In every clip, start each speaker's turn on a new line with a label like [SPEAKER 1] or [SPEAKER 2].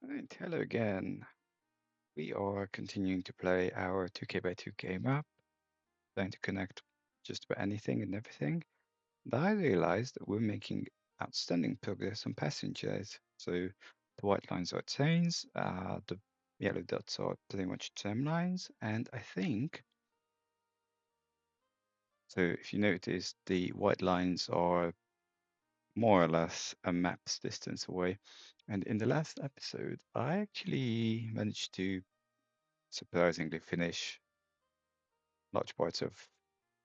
[SPEAKER 1] Right, hello again. We are continuing to play our 2K by 2K map, trying to connect just about anything and everything. And I realized that we're making outstanding progress on passengers. So the white lines are trains, the yellow dots are pretty much tram lines, and I think, so if you notice, the white lines are more or less a map's distance away. And in the last episode, I actually managed to surprisingly finish large parts of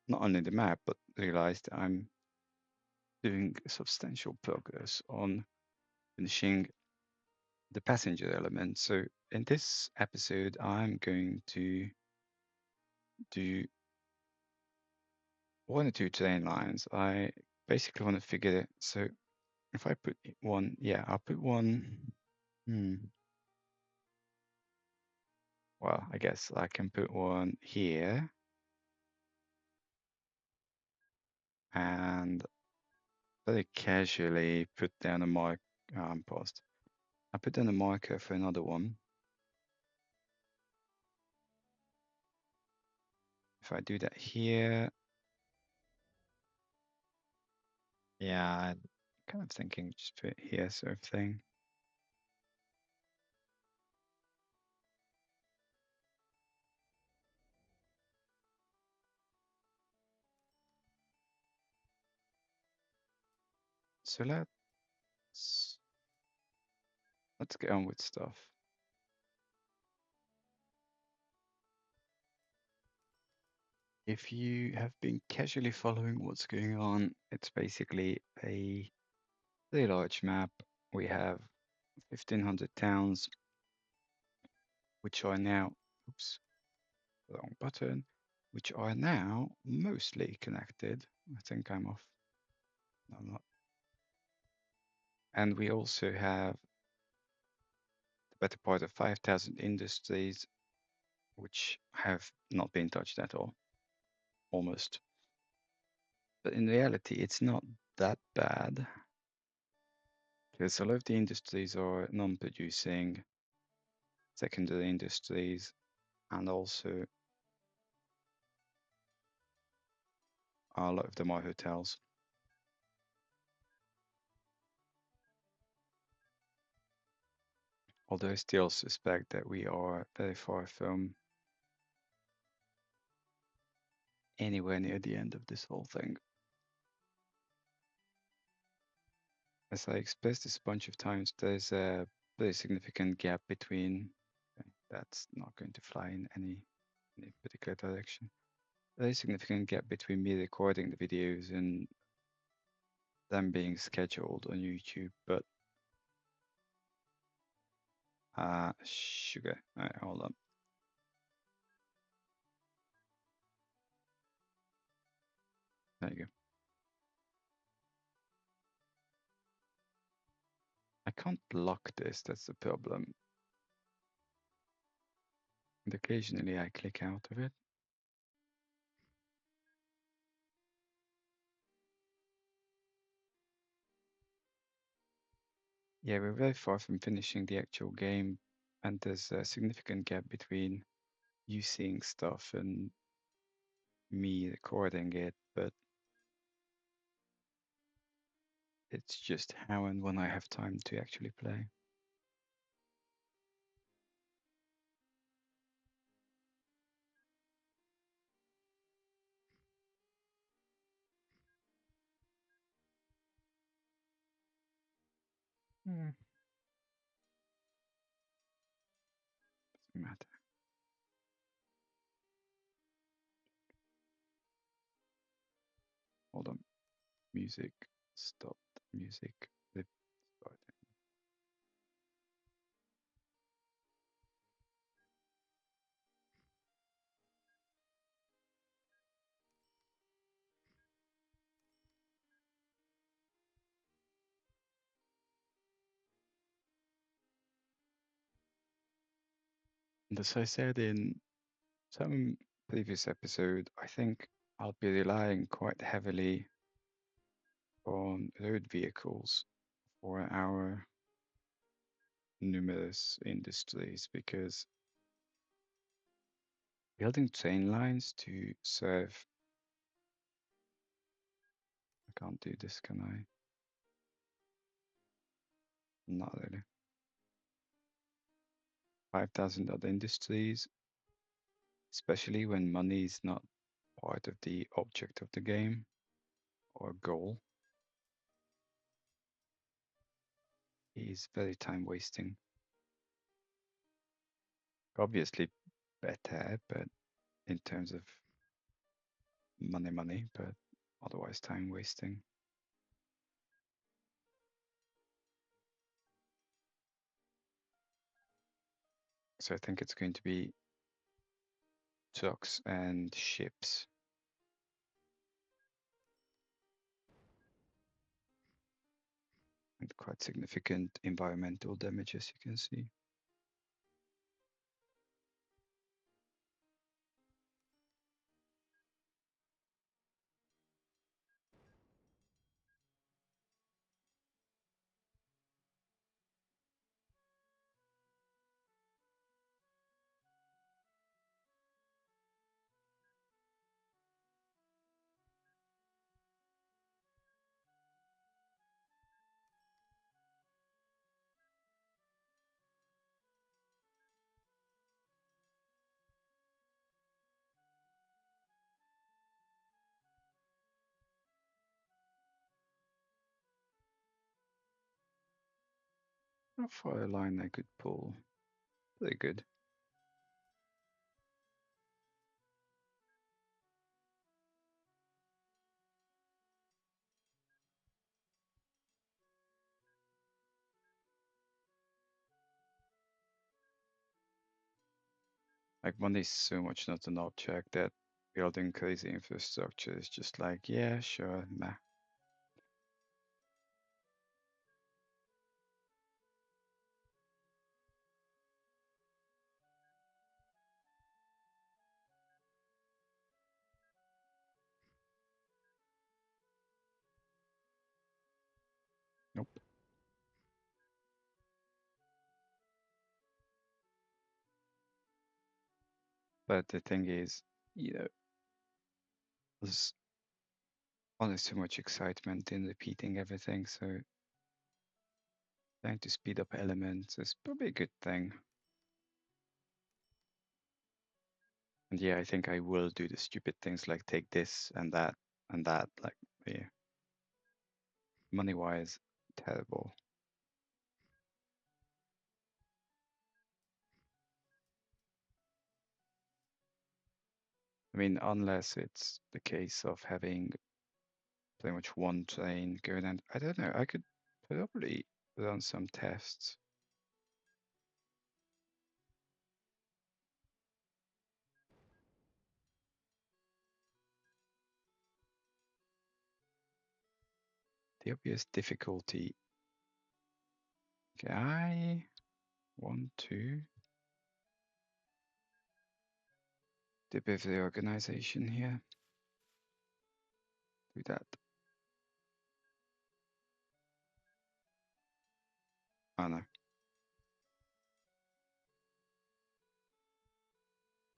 [SPEAKER 1] not only the map, but realized I'm doing substantial progress on finishing the passenger element. So in this episode, I'm going to do one or two train lines. I basically want to figure it. So if I put one, yeah, I'll put one. Hmm. Well, I guess I can put one here and very casually put down a mark post. I put down a marker for another one. If I do that here, yeah, I'm kind of thinking just put it here sort of thing. So let's get on with stuff. If you have been casually following what's going on, it's basically a very large map. We have 1,500 towns, which are now, oops, wrong button, which are now mostly connected. I think I'm off. No, I'm not. And we also have the better part of 5,000 industries, which have not been touched at all, almost. But in reality, it's not that bad because a lot of the industries are non-producing, secondary industries, and also a lot of them are hotels. Although I still suspect that we are very far from anywhere near the end of this whole thing. As I expressed this a bunch of times, there's a very significant gap between, okay, that's not going to fly in any particular direction. Very significant gap between me recording the videos and them being scheduled on YouTube, but sugar. All right, hold on. There you go. I can't lock this, that's the problem. And occasionally I click out of it. Yeah, we're very far from finishing the actual game, and there's a significant gap between you seeing stuff and me recording it, but it's just how and when I have time to actually play. Hmm. Doesn't matter. Hold on. Music. Stop. Music. Flip. Start. And as I said in some previous episode, I think I'll be relying quite heavily on road vehicles for our numerous industries because building train lines to serve. I can't do this, can I? Not really. 5,000 other industries, especially when money is not part of the object of the game or goal, is very time wasting. Obviously better, but in terms of money, but otherwise time wasting. So I think it's going to be trucks and ships. And quite significant environmental damage, as you can see. How far a line I could pull? Pretty good. Like money is so much not an object that building crazy infrastructure is just like, yeah, sure, nah. Nope. But the thing is, there's only so much excitement in repeating everything, so trying to speed up elements is probably a good thing. And yeah, I think I will do the stupid things like take this and that, like, yeah. Money-wise, terrible. I mean, unless it's the case of having pretty much one train going, and I don't know, I could probably run some tests. The obvious difficulty. Okay, I want to do a bit of the organization here. Do that. Oh no.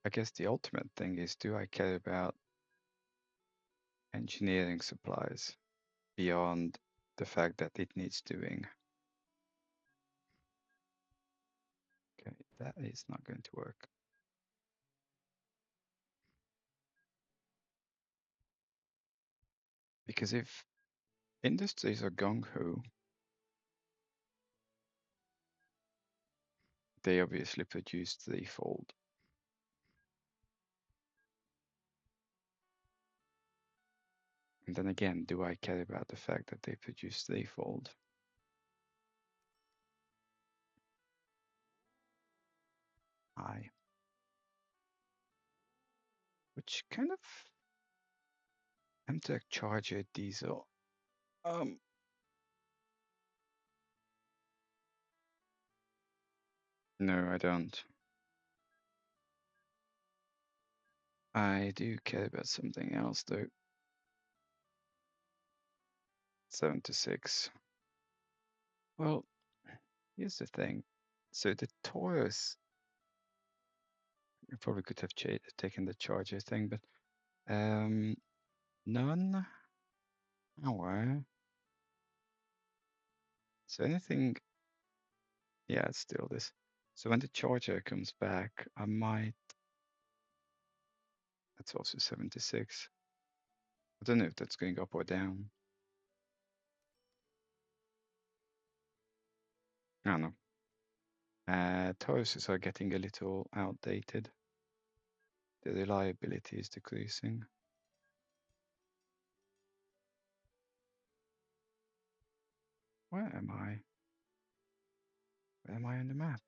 [SPEAKER 1] I guess the ultimate thing is, do I care about engineering supplies beyond the fact that it needs doing? Okay, that is not going to work. Because if industries are gung-ho, they obviously produce threefold. And then again, do I care about the fact that they produce threefold? I. Which kind of Amtrak Charger diesel. No, I don't. I do care about something else though. 7 to 6. Well, here's the thing. So the Taurus, you probably could have taken the charger thing, but none. Hour. So anything, yeah, it's still this. So when the charger comes back, I might. That's also 76. I don't know if that's going up or down. I don't know. Tauruses are getting a little outdated. The reliability is decreasing. Where am I? Where am I on the map?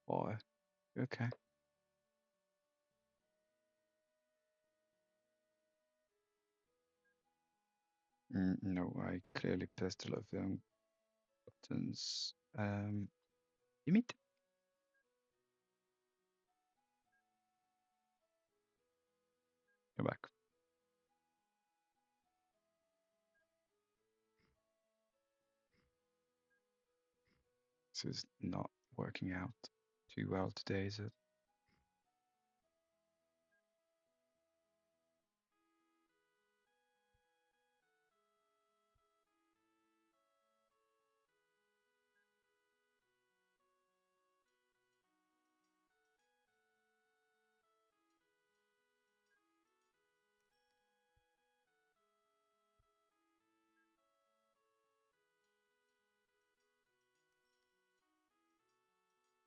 [SPEAKER 1] Oh, okay. No, I clearly pressed a lot of the wrong buttons. You meet? Go back. This is not working out too well today, is it?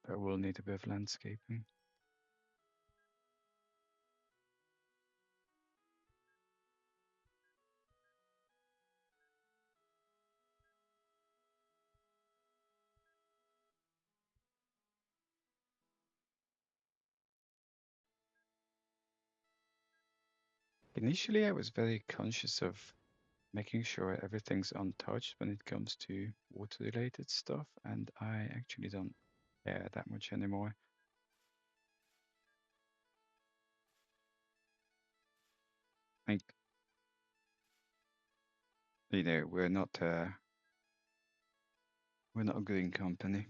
[SPEAKER 1] But we'll need a bit of landscaping. Initially, I was very conscious of making sure everything's untouched when it comes to water-related stuff, and I actually don't care that much anymore. Like, you know, we're not a green company.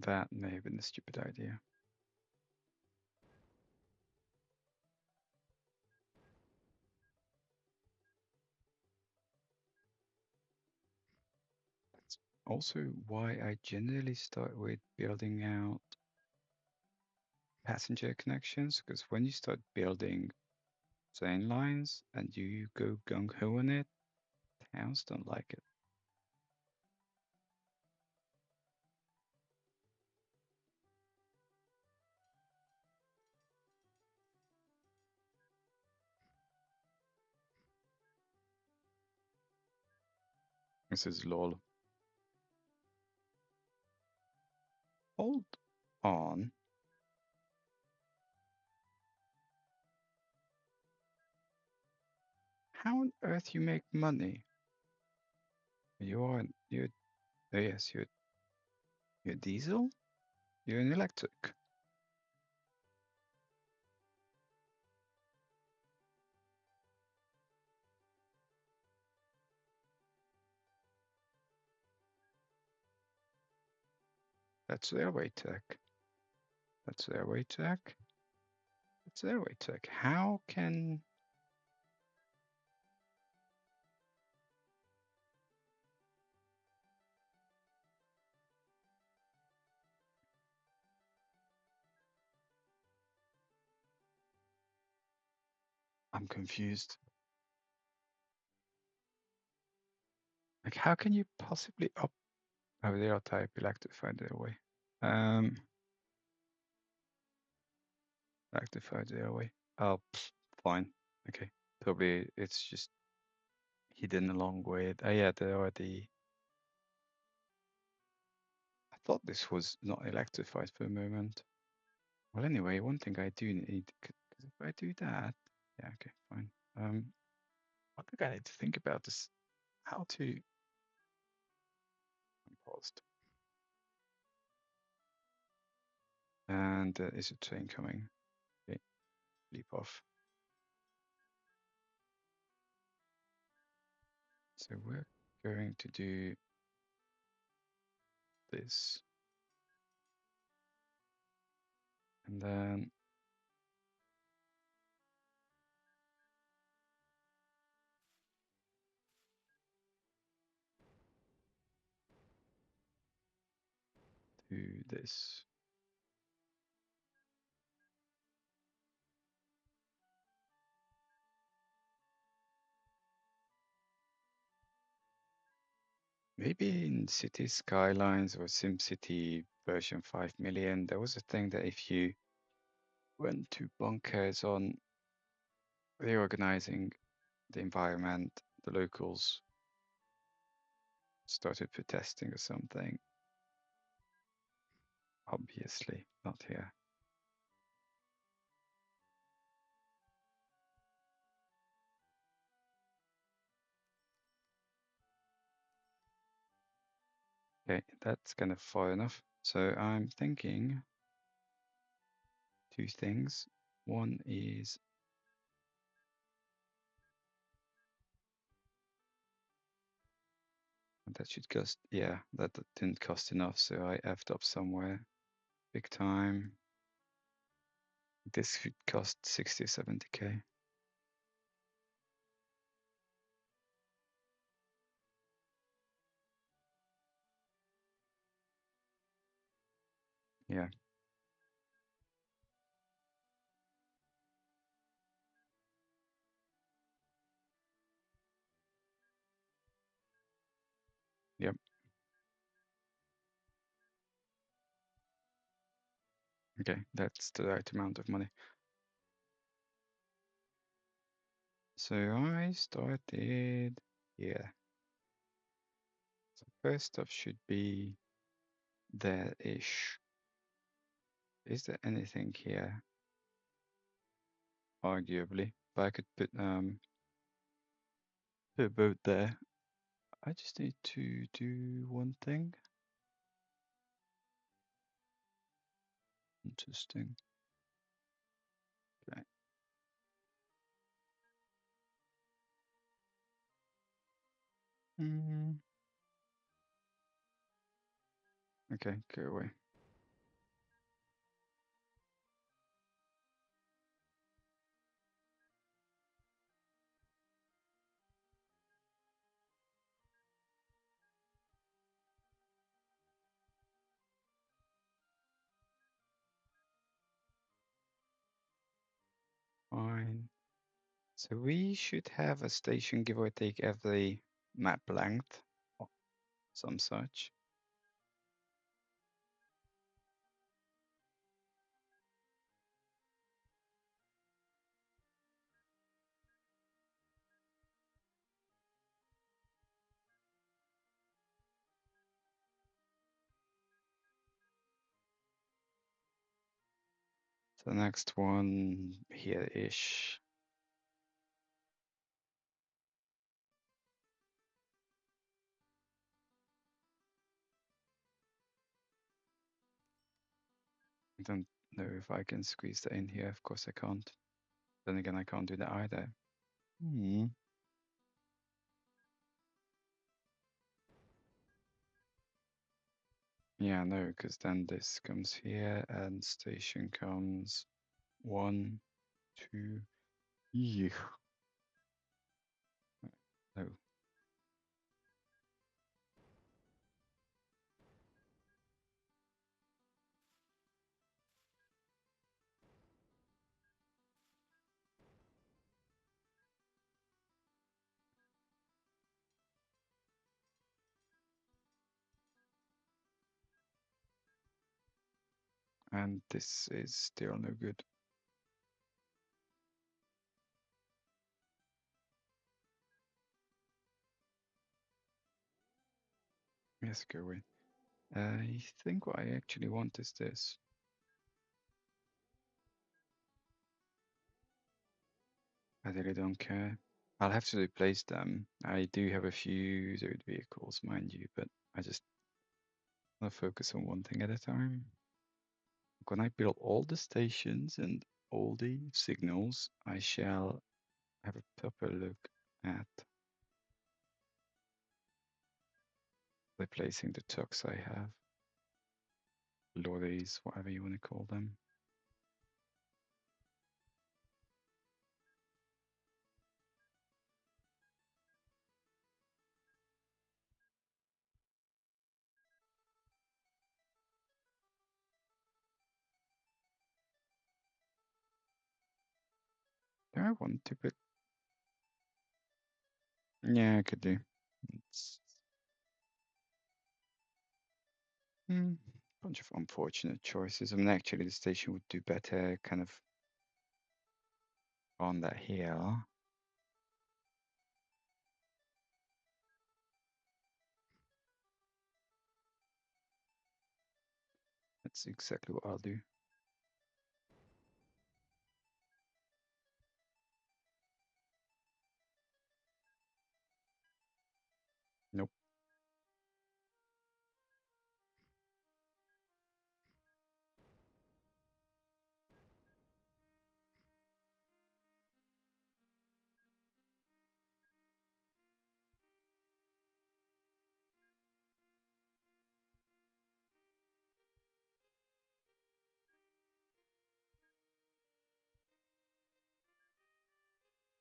[SPEAKER 1] That may have been a stupid idea. That's also why I generally start with building out passenger connections, because when you start building train lines and you go gung-ho on it, towns don't like it. This is lol. Hold on. How on earth you make money? You're oh yes, you're diesel? You're an electric. That's railway tech. That's railway tech. That's railway tech. How can I'm confused. Like how can you possibly up oh they are type electrified railway. Um electrified railway. Oh fine. Okay. Probably it's just hidden along with oh yeah, there are the I thought this was not electrified for a moment. Well, anyway, one thing I do need, because if I do that, yeah, okay, fine. One thing I need to think about is how to post. And is a train coming? Okay, leap off. So we're going to do this, and then do this. Maybe in City Skylines or SimCity version 5 million, there was a thing that if you went to bunkers on reorganizing the environment, the locals started protesting or something. Obviously, not here. Okay, that's kind of far enough. So I'm thinking two things. One is that should cost, yeah, that didn't cost enough, so I effed up somewhere. Big time. This should cost 60, 70K. Yeah. Yep. Okay, that's the right amount of money. So I started here. So first stuff should be there-ish. Is there anything here? Arguably, but I could put a boat there. I just need to do one thing. Interesting. Okay. Okay, go away. Fine. So we should have a station, give or take, every map length or some such. The next one here-ish. I don't know if I can squeeze that in here. Of course I can't. Then again, I can't do that either. Yeah, no, because then this comes here and station comes 1, 2. Yeah. No. And this is still no good. Yes, go away. I think what I actually want is this. I really don't care. I'll have to replace them. I do have a few road vehicles, mind you, but I just want to focus on one thing at a time. When I build all the stations and all the signals, I shall have a proper look at replacing the trucks I have. Lorries, whatever you want to call them. Do I want to put? Yeah, I could do. It's bunch of unfortunate choices. I mean, actually, the station would do better kind of on that hill. That's exactly what I'll do. Nope.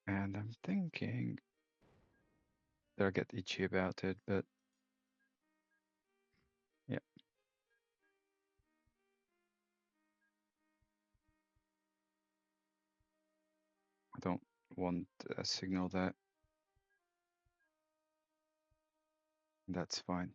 [SPEAKER 1] And I'm thinking that I'll get itchy about it, but yeah, I don't want a signal that. That's fine.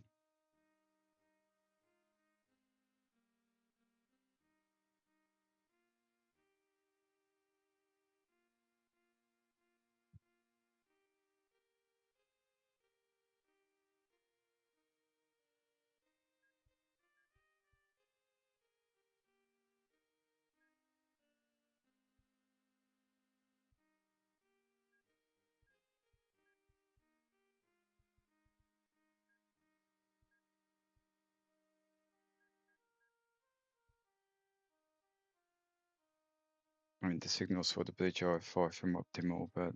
[SPEAKER 1] I mean, the signals for the bridge are far from optimal, but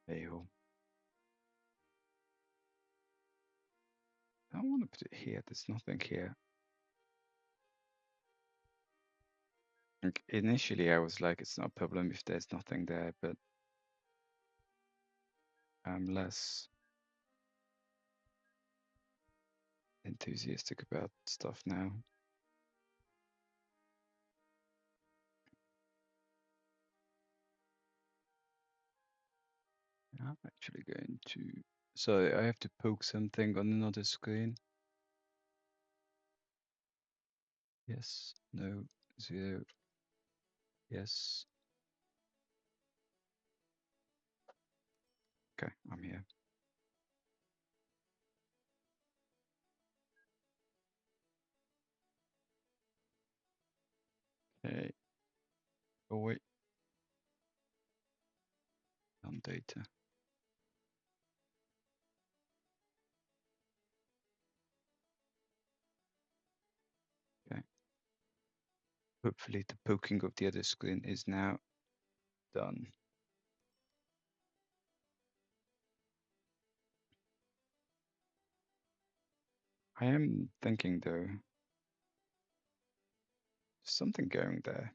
[SPEAKER 1] hey-ho. I don't want to put it here. There's nothing here. Like, initially, I was like, it's not a problem if there's nothing there, but I'm less enthusiastic about stuff now. I'm actually going to. So I have to poke something on another screen. Yes, no, 0. Yes. Okay, I'm here. Okay. Oh, wait. On data. Okay. Hopefully the poking of the other screen is now done. I am thinking though, there's something going there.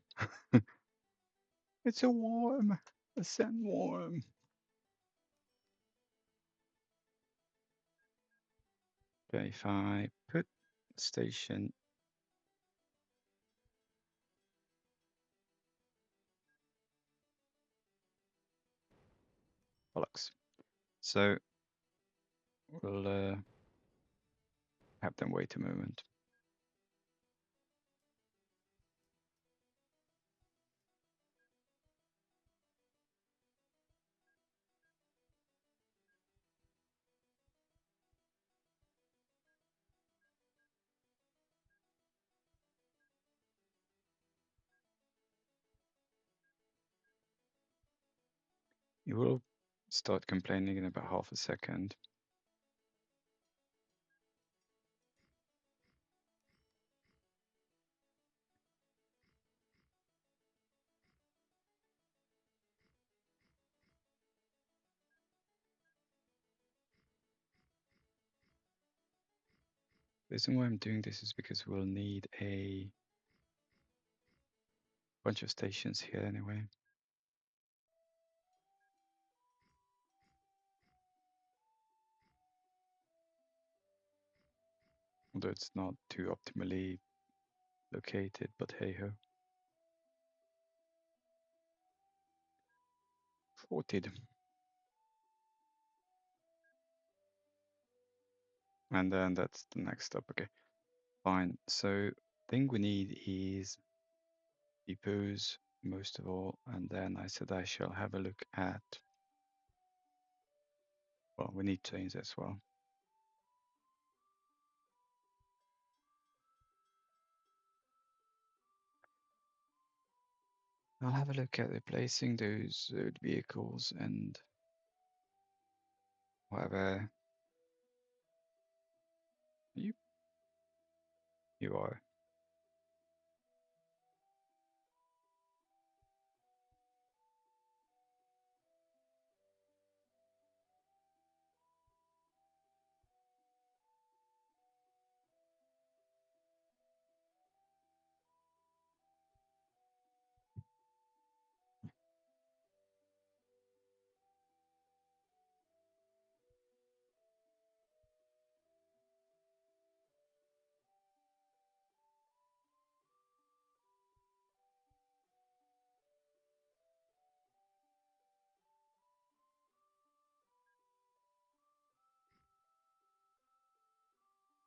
[SPEAKER 1] It's a worm, a sandworm. Okay, if I put station bollocks. So we'll have them wait a moment. It will start complaining in about half a second. The reason why I'm doing this is because we'll need a bunch of stations here anyway. Although it's not too optimally located, but hey ho. 40. And then that's the next step. Okay, fine. So thing we need is depots most of all, and then I said I shall have a look at, well, we need trains as well. I'll have a look at replacing those vehicles and whatever. You are.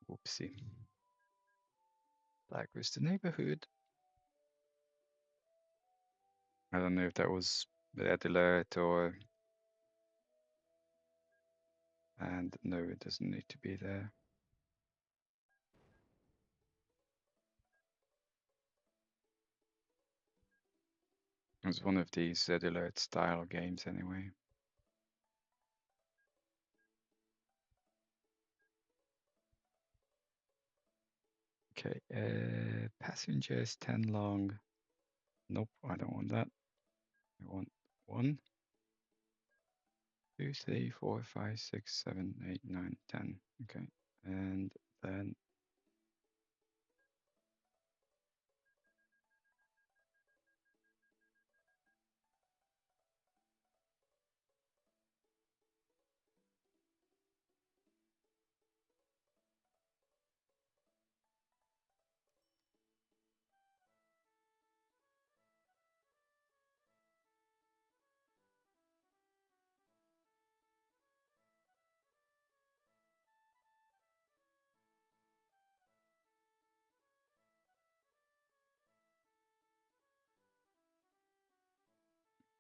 [SPEAKER 1] Whoopsie. Black was the neighborhood. I don't know if that was red alert or, and no, it doesn't need to be there. It's one of these red alert style games anyway. Okay, passengers 10 long. Nope, I don't want that. I want 1, 2, 3, 4, 5, 6, 7, 8, 9, 10. Okay, and then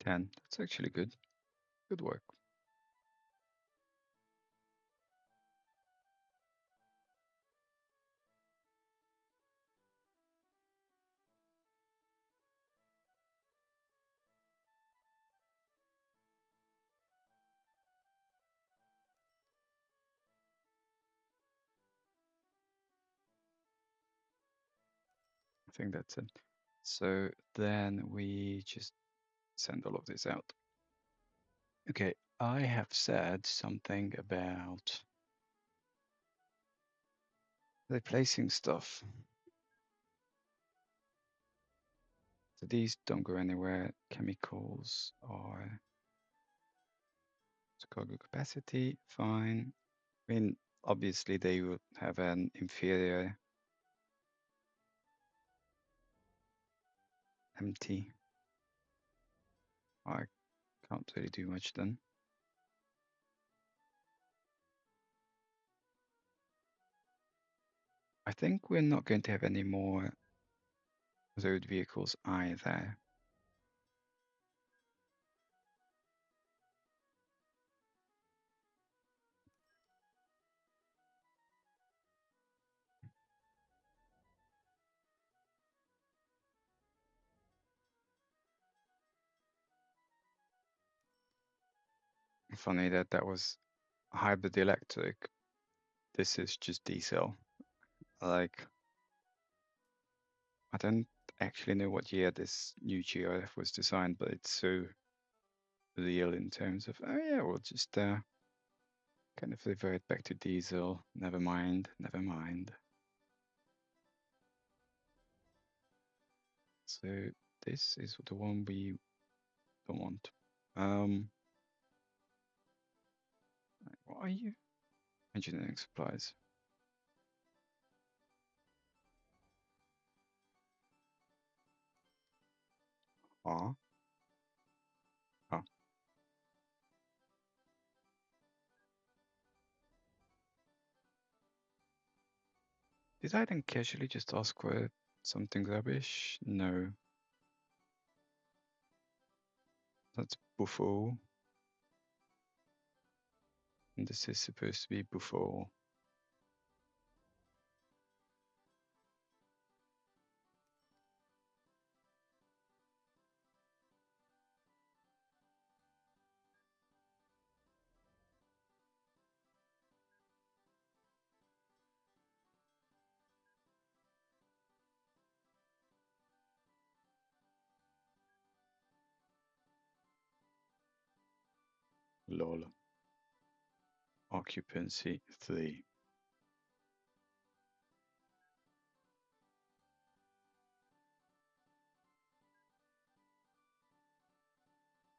[SPEAKER 1] 10. That's actually good. Good work. I think that's it. So then we just send all of this out. Okay, I have said something about replacing stuff. So these don't go anywhere. Chemicals are cargo capacity, fine. I mean, obviously they would have an inferior empty. I can't really do much then. I think we're not going to have any more road vehicles either. funny that that was hybrid electric. This is just diesel. Like, I don't actually know what year this new GRF was designed, but it's so real in terms of, oh yeah, we'll just kind of revert back to diesel. Never mind, never mind. So this is the one we don't want. What are you? Engineering supplies. Ah. Oh. Did I then casually just ask for something rubbish? No. That's Buffo. And this is supposed to be Buffo. Lol. Occupancy 3.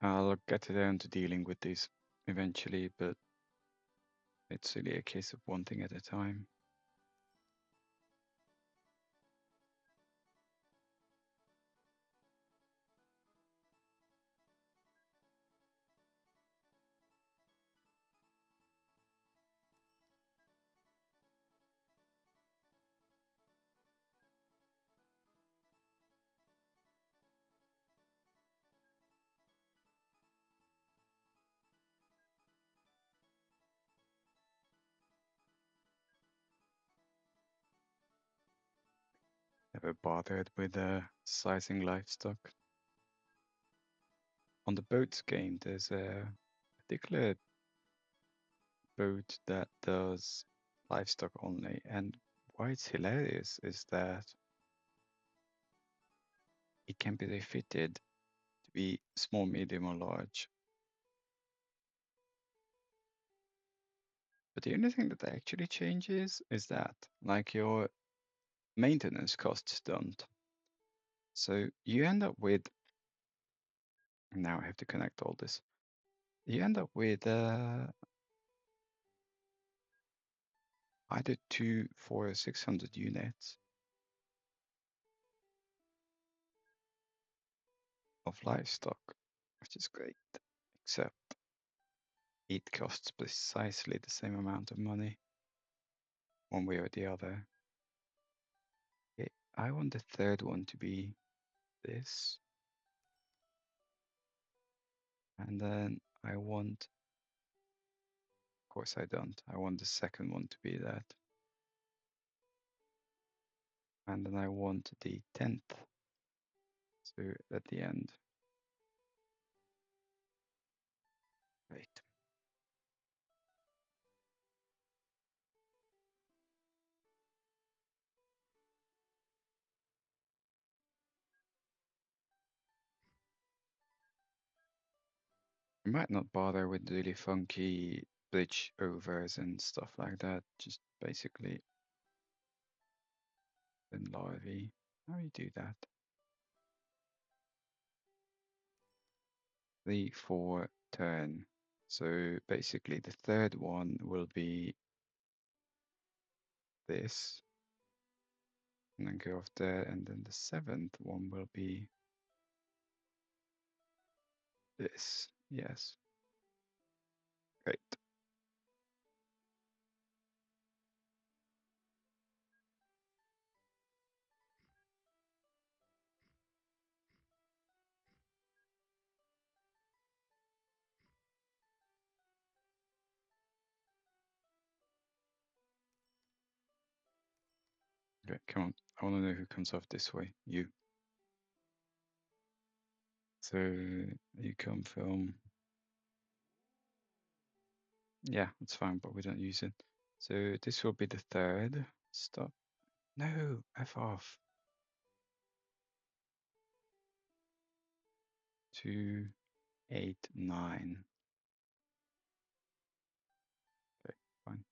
[SPEAKER 1] I'll get around to dealing with these eventually, but it's really a case of one thing at a time. Never bothered with sizing livestock. On the boats game, there's a particular boat that does livestock only, and why it's hilarious is that it can be refitted to be small, medium, or large. But the only thing that actually changes is that, like, your maintenance costs don't. So you end up with, now I have to connect all this. You end up with either 2, 4, or 600 units of livestock, which is great, except it costs precisely the same amount of money one way or the other. Okay, I want the third one to be this. And then I want, of course I don't, I want the second one to be that. And then I want the 10th. So at the end. Right. I might not bother with really funky bridge overs and stuff like that. Just basically in larvae. How do you do that? 3, 4, turn. So basically the third one will be this. And then go off there. And then the 7th one will be this. Yes. Great. Okay, come on. I want to know who comes off this way. You. So you come from Yeah, it's fine, but we don't use it. So this will be the third. Stop. No, F off. 2, 8, 9. Okay, fine.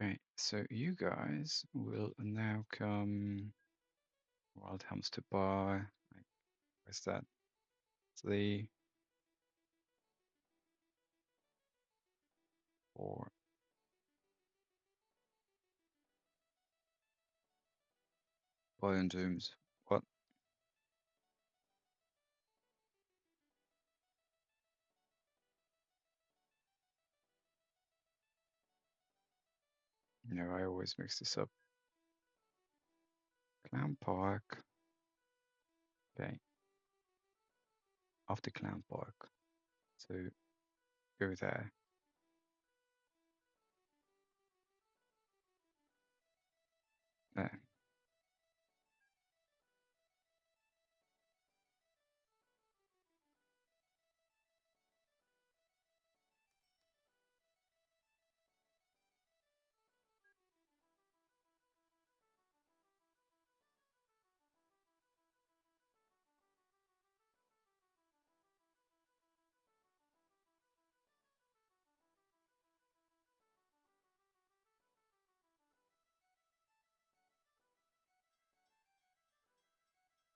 [SPEAKER 1] Okay, so you guys will now come Wild Hamster Bar. Like, where's that? 3, 4. Biome Dooms. What? No, I always mix this up. Clown Park. Okay, after Clown Park. So go there. There.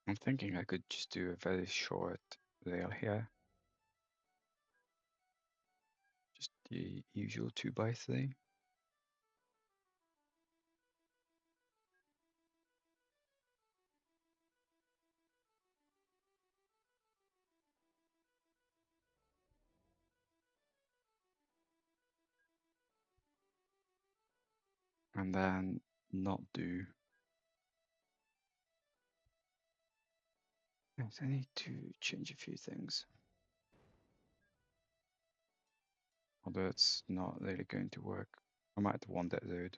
[SPEAKER 1] I'm thinking I could just do a very short layer here. Just the usual 2x3. And then not do. Yes, I need to change a few things. Although it's not really going to work. I might want that dude.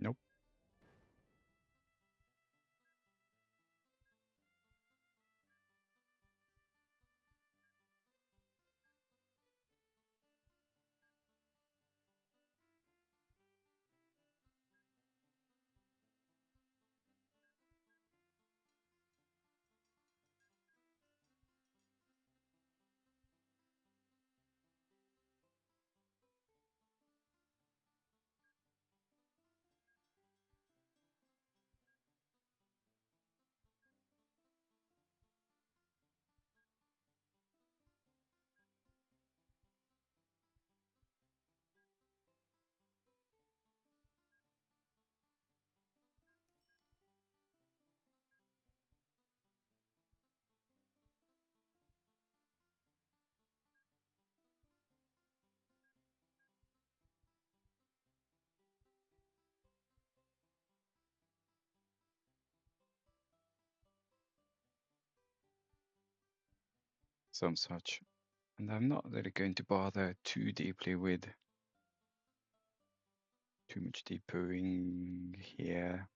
[SPEAKER 1] Nope. Some such. And I'm not really going to bother too deeply with too much deepening here.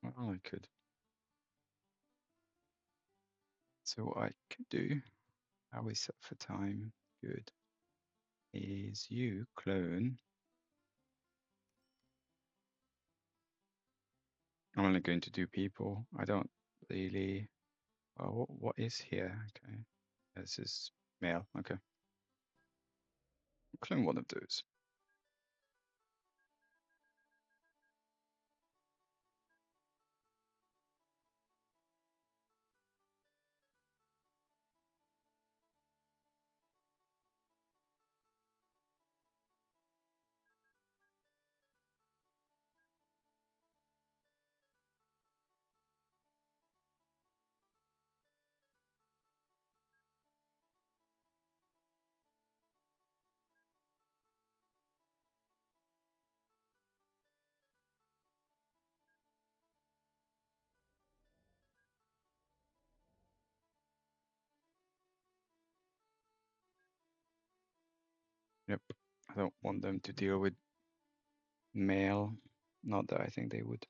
[SPEAKER 1] Well, I could. So what I could do, how we set for time, good, is you clone I'm only going to do people. I don't really. Oh, what is here? Okay, this is mail. Okay, clone one of those. Yep. I don't want them to deal with mail. Not that I think they would.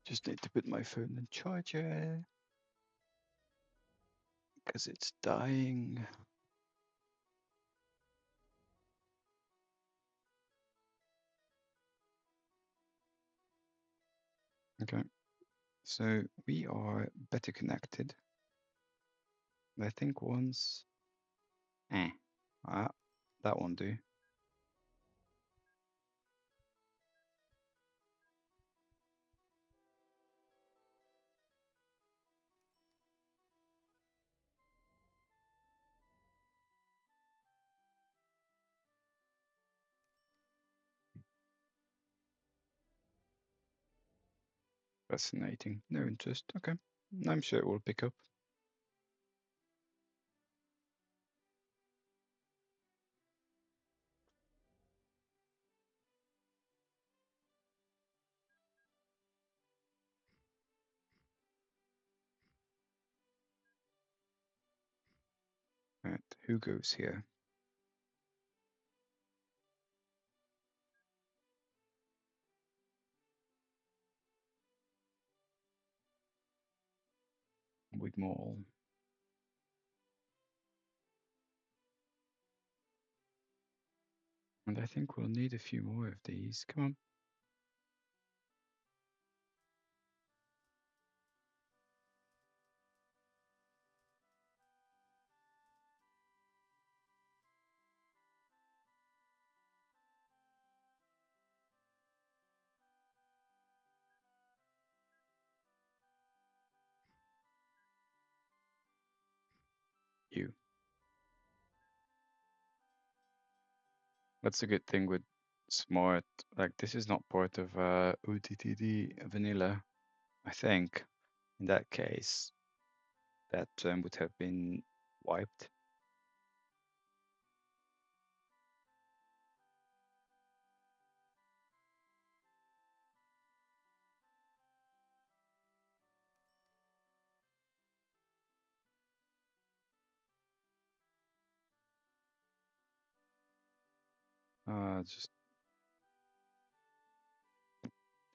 [SPEAKER 1] Just need to put my phone in charger because it's dying. Okay, so we are better connected. I think once. Ah, that one do. Fascinating. No interest. Okay, I'm sure it will pick up. Right, who goes here? Wigmore. And I think we'll need a few more of these. Come on. You. That's a good thing with smart. Like, this is not part of OTTD vanilla. I think in that case, that term would have been wiped. Just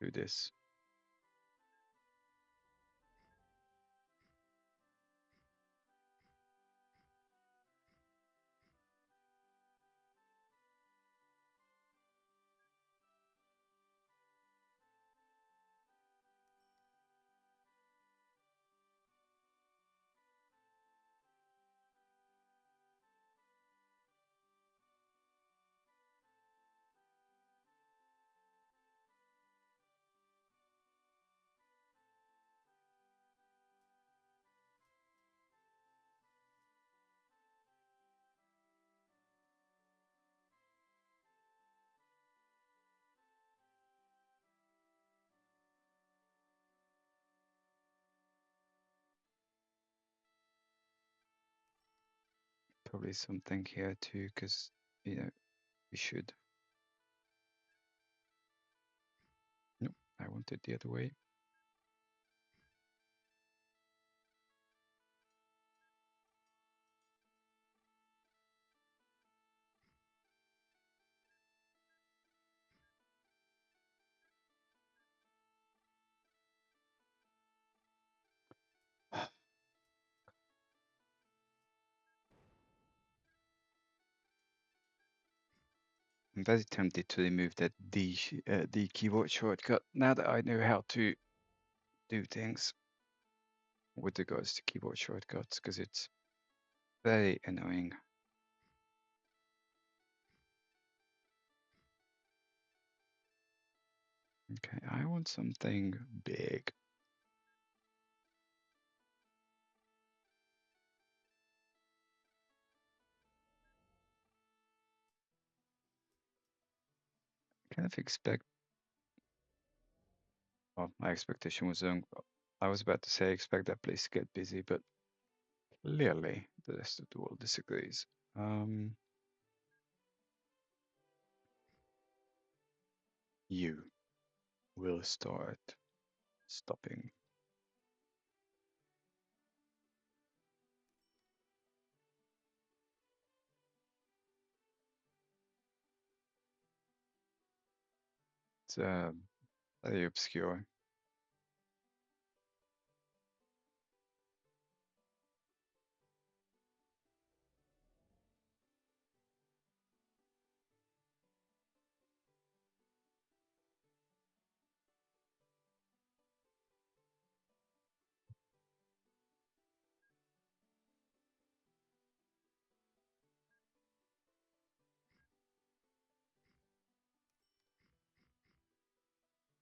[SPEAKER 1] do this. Probably something here too, because, we should. Nope, I want it the other way. I'm very tempted to remove that D keyboard shortcut now that I know how to do things with regards to keyboard shortcuts, because it's very annoying. Okay, I want something big. Kind of expect. Well, my expectation was wrong. I was about to say expect that place to get busy, but clearly the rest of the world disagrees. You will start stopping. It's very obscure.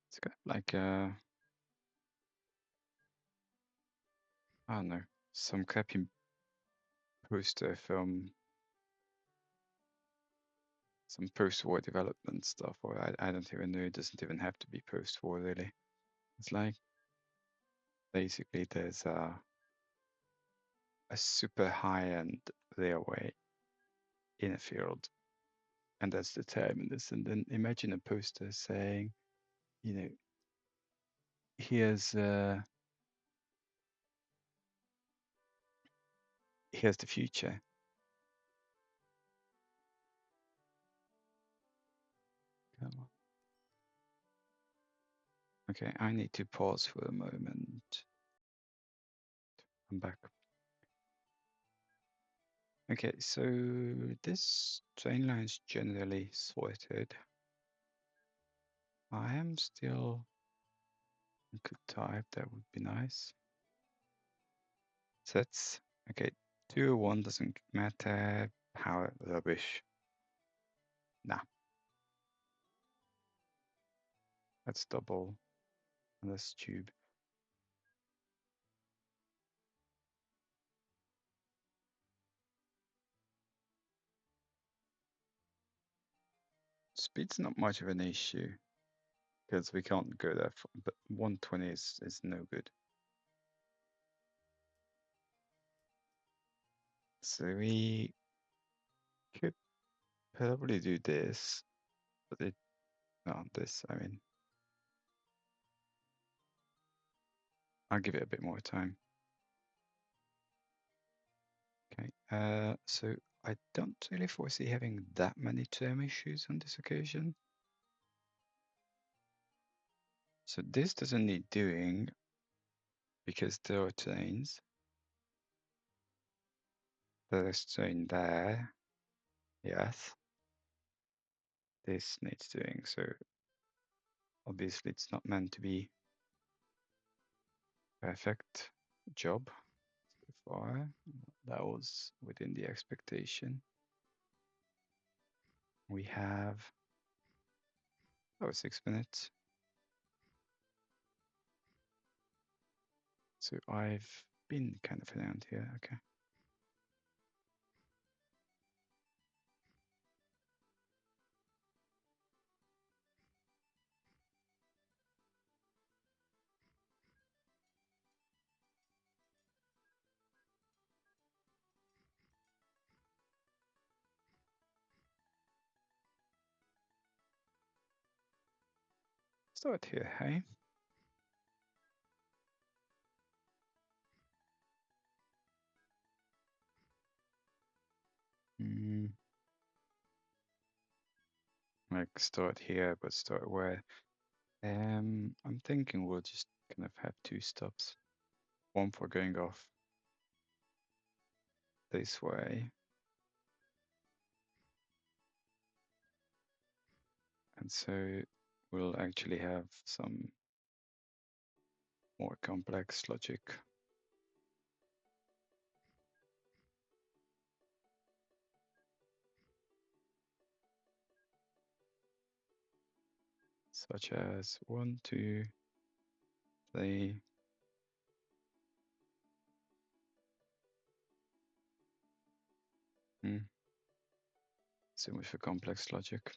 [SPEAKER 1] It's kind of like I don't know, some crappy poster from some post-war development stuff, or I don't even know. It doesn't even have to be post-war really. It's like basically there's a super high-end railway in a field, and that's the terminus. And then imagine a poster saying, you know, here's here's the future. Come on. Okay, I need to pause for a moment. I'm back. Okay, so this train line is generally sorted. I am still could type, that would be nice. Sets. Okay, 201 doesn't matter. Power rubbish. Nah, that's double. And that's tube. Speed's not much of an issue because we can't go that far, but 120 is no good. So we could probably do this, but it, no, this, I mean, I'll give it a bit more time. Okay, so I don't really foresee having that many term issues on this occasion. So this doesn't need doing because there are trains. There's train there. Yes. This needs doing, so obviously it's not meant to be perfect job so far. That was within the expectation. We have 6 minutes. So I've been kind of around here. Okay. Start here, hey? Like start here, but start where? I'm thinking we'll just kind of have 2 stops. One for going off this way. And so we'll actually have some more complex logic. Such as 1, 2, 3. So much for complex logic.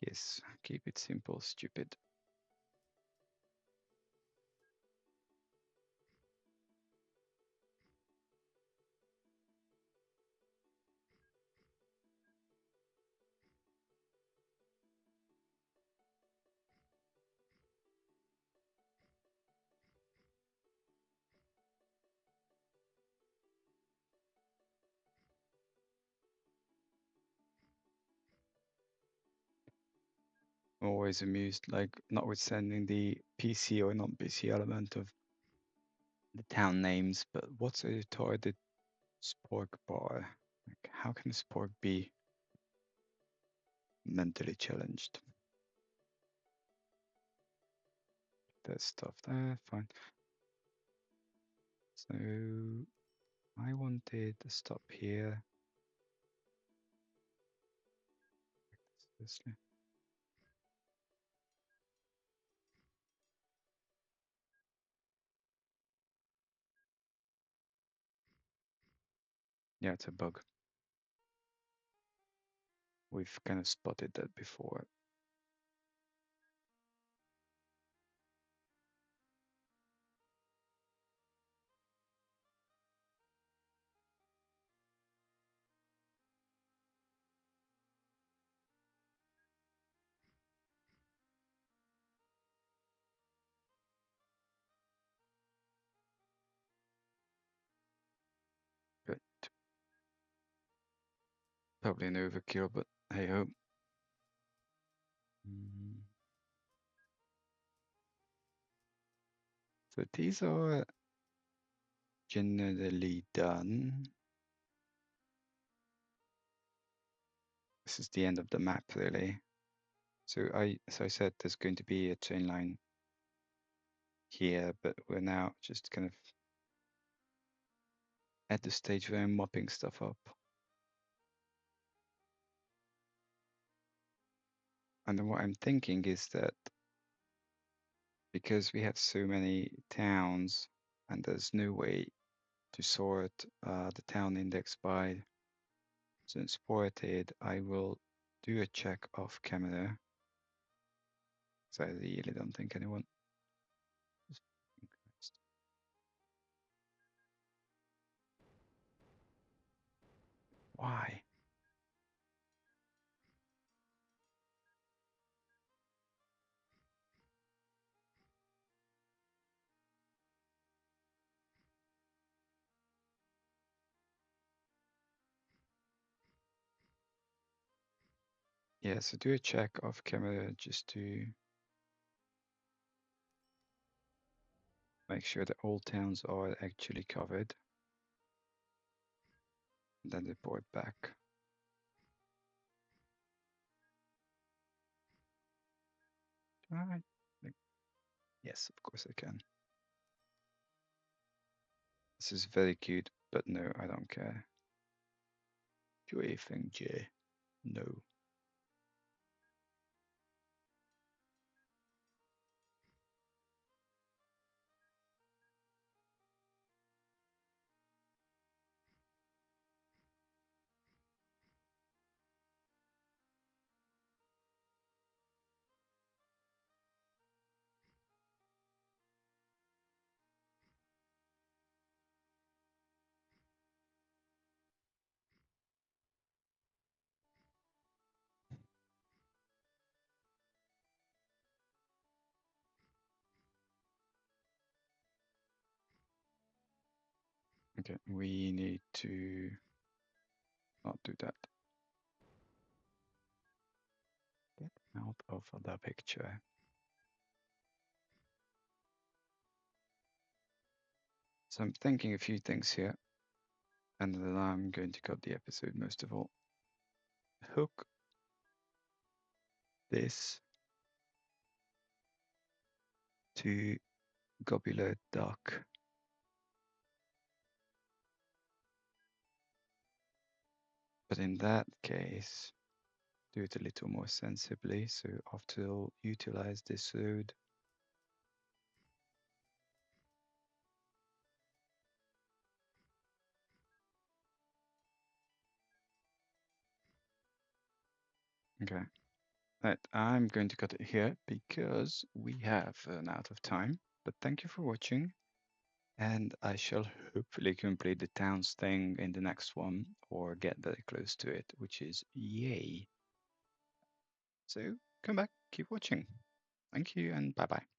[SPEAKER 1] Yes, keep it simple, stupid. Always amused, like notwithstanding the PC or non-PC element of the town names, but what's a retarded spork bar? Like, how can a spork be mentally challenged? There's stuff there, fine. So I wanted to stop here. Yeah, it's a bug. We've kind of spotted that before. But probably an overkill, but hey ho. So these are generally done. This is the end of the map, really. So as I said, there's going to be a chain line here, but we're now just kind of at the stage where I'm mopping stuff up. And then what I'm thinking is that because we have so many towns and there's no way to sort the town index by transported, I will do a check off camera. So I really don't think anyone. Why? Yeah, so do a check off camera just to make sure that all towns are actually covered. Then report back. Alright. Yes, of course I can. This is very cute, but no, I don't care. Do a thing, J. No. Okay, we need to not do that. Get out of the picture. So I'm thinking a few things here, and then I'm going to cut the episode most of all. hook this to Gobular dock. But in that case, do it a little more sensibly. So after all, utilize this load. Okay. Right, I'm going to cut it here because we have run out of time. But thank you for watching. And I shall hopefully complete the towns thing in the next one or get very close to it, which is yay. So come back, keep watching. Thank you and bye bye.